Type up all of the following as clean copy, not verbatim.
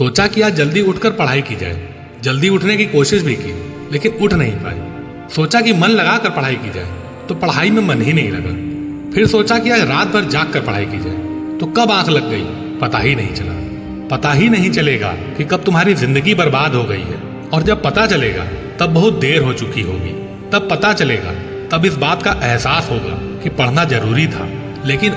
सोचा कि आज जल्दी उठकर पढ़ाई की जाए। जल्दी उठने की कोशिश भी की, लेकिन उठ नहीं पाए। सोचा कि मन लगाकर पढ़ाई की जाए, तो पढ़ाई में मन ही नहीं लगा। फिर सोचा कि आज रात भर जाग कर पढ़ाई की जाए, तो कब आंख लग गई पता ही नहीं चला। पता ही नहीं चलेगा कि कब तुम्हारी जिंदगी बर्बाद हो गई है, और जब पता चलेगा तब बहुत देर हो चुकी होगी। तब पता चलेगा, तब इस बात का एहसास होगा कि पढ़ना जरूरी था। लेकिन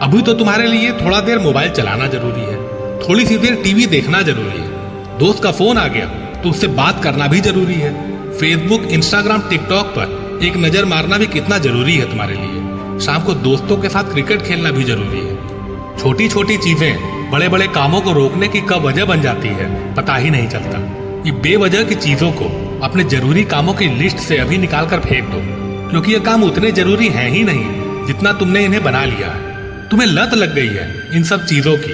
अभी तो तुम्हारे लिए थोड़ा देर मोबाइल चलाना जरूरी है, थोड़ी सी देर टीवी देखना जरूरी है। दोस्त का फोन आ गया तो उससे बात करना भी जरूरी है। फेसबुक, इंस्टाग्राम, टिकटॉक पर एक नजर मारना भी कितना जरूरी है तुम्हारे लिए। शाम को दोस्तों के साथ क्रिकेट खेलना भी जरूरी है। छोटी छोटी चीजें बड़े बड़े कामों को रोकने की कब वजह बन जाती है पता ही नहीं चलता। ये बेवजह की चीजों को अपने जरूरी कामों की लिस्ट से अभी निकाल कर फेंक दो, क्योंकि ये काम उतने जरूरी हैं ही नहीं जितना तुमने इन्हें बना लिया है। तुम्हें लत लग गई है इन सब चीजों की।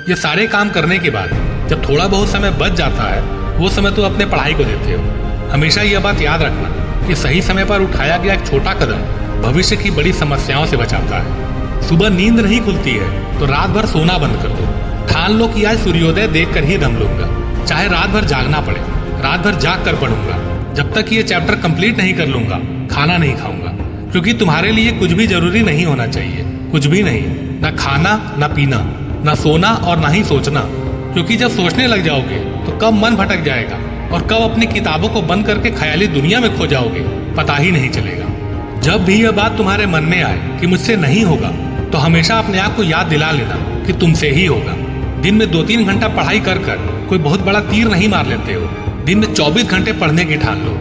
ये सारे काम करने के बाद जब थोड़ा बहुत समय बच जाता है, वो समय तुम अपने पढ़ाई को देते हो। हमेशा यह बात याद रखना कि सही समय पर उठाया गया एक छोटा कदम भविष्य की बड़ी समस्याओं से बचाता है। सुबह नींद नहीं खुलती है तो रात भर सोना बंद कर दो। ठान लो कि आज सूर्योदय देखकर ही दम लूंगा, चाहे रात भर जागना पड़े। रात भर जाग कर पढ़ूंगा, जब तक ये चैप्टर कंप्लीट नहीं कर लूंगा खाना नहीं खाऊंगा। क्योंकि तुम्हारे लिए कुछ भी जरूरी नहीं होना चाहिए, कुछ भी नहीं। ना खाना, ना पीना, ना सोना और ना ही सोचना। क्योंकि जब सोचने लग जाओगे तो कब मन भटक जाएगा और कब अपनी किताबों को बंद करके ख्याली दुनिया में खो जाओगे पता ही नहीं चलेगा। जब भी यह बात तुम्हारे मन में आए कि मुझसे नहीं होगा, तो हमेशा अपने आप को याद दिला लेना कि तुमसे ही होगा। दिन में 2-3 घंटा पढ़ाई कर कोई बहुत बड़ा तीर नहीं मार लेते हो। दिन में 24 घंटे पढ़ने की ठान लो।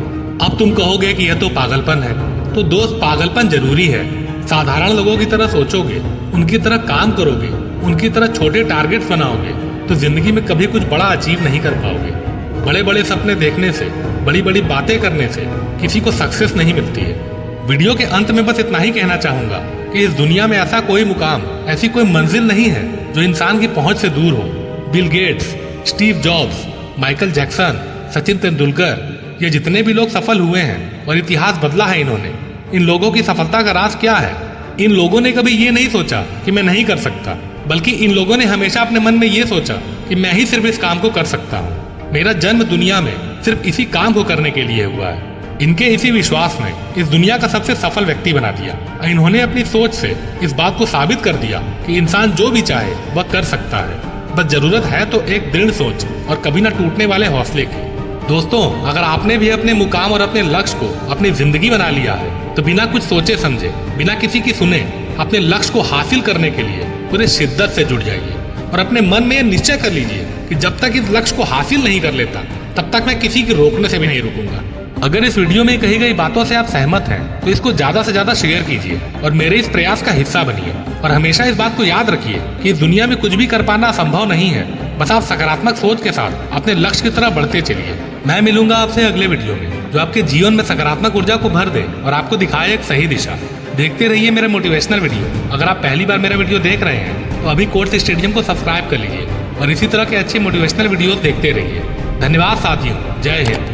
अब तुम कहोगे कि यह तो पागलपन है, तो दोस्त पागलपन जरूरी है। साधारण लोगों की तरह सोचोगे, उनकी तरह काम करोगे, उनकी तरह छोटे टारगेट्स बनाओगे, तो जिंदगी में कभी कुछ बड़ा अचीव नहीं कर पाओगे। बड़े बड़े सपने देखने से, बड़ी बड़ी बातें करने से किसी को सक्सेस नहीं मिलती है। वीडियो के अंत में बस इतना ही कहना चाहूंगा कि इस दुनिया में ऐसा कोई मुकाम, ऐसी कोई मंजिल नहीं है जो इंसान की पहुंच से दूर हो। Bill Gates, Steve jobs, Michael Jackson, Sachin Tendulkar, ये जितने भी लोग सफल हुए हैं और इतिहास बदला है इन्होंने, इन लोगों की सफलता का राज क्या है? इन लोगों ने कभी ये नहीं सोचा कि मैं नहीं कर सकता, बल्कि इन लोगों ने हमेशा अपने मन में ये सोचा कि मैं ही सिर्फ इस काम को कर सकता हूँ। मेरा जन्म दुनिया में सिर्फ इसी काम को करने के लिए हुआ है। इनके इसी विश्वास ने इस दुनिया का सबसे सफल व्यक्ति बना दिया। इन्होंने अपनी सोच से इस बात को साबित कर दिया कि इंसान जो भी चाहे वह कर सकता है। बस जरूरत है तो एक दृढ़ सोच और कभी न टूटने वाले हौसले की। दोस्तों, अगर आपने भी अपने मुकाम और अपने लक्ष्य को अपनी जिंदगी बना लिया है, तो बिना कुछ सोचे समझे, बिना किसी की सुने, अपने लक्ष्य को हासिल करने के लिए पूरे शिद्दत से जुट जाइए और अपने मन में निश्चय कर लीजिए कि जब तक इस लक्ष्य को हासिल नहीं कर लेता, तब तक मैं किसी के रोकने से भी नहीं रुकूंगा। अगर इस वीडियो में कही गई बातों से आप सहमत हैं, तो इसको ज्यादा से ज्यादा शेयर कीजिए और मेरे इस प्रयास का हिस्सा बनिए। और हमेशा इस बात को याद रखिए कि इस दुनिया में कुछ भी कर पाना संभव नहीं है। बस आप सकारात्मक सोच के साथ अपने लक्ष्य की तरफ बढ़ते चलिए। मैं मिलूंगा आपसे अगले वीडियो में, जो आपके जीवन में सकारात्मक ऊर्जा को भर दे और आपको दिखाए एक सही दिशा। देखते रहिए मेरे मोटिवेशनल वीडियो। अगर आप पहली बार मेरा वीडियो देख रहे हैं, तो अभी कोर्स स्टेडियम को सब्सक्राइब कर लीजिए और इसी तरह के अच्छे मोटिवेशनल वीडियोस देखते रहिए। धन्यवाद साथियों, जय हिंद।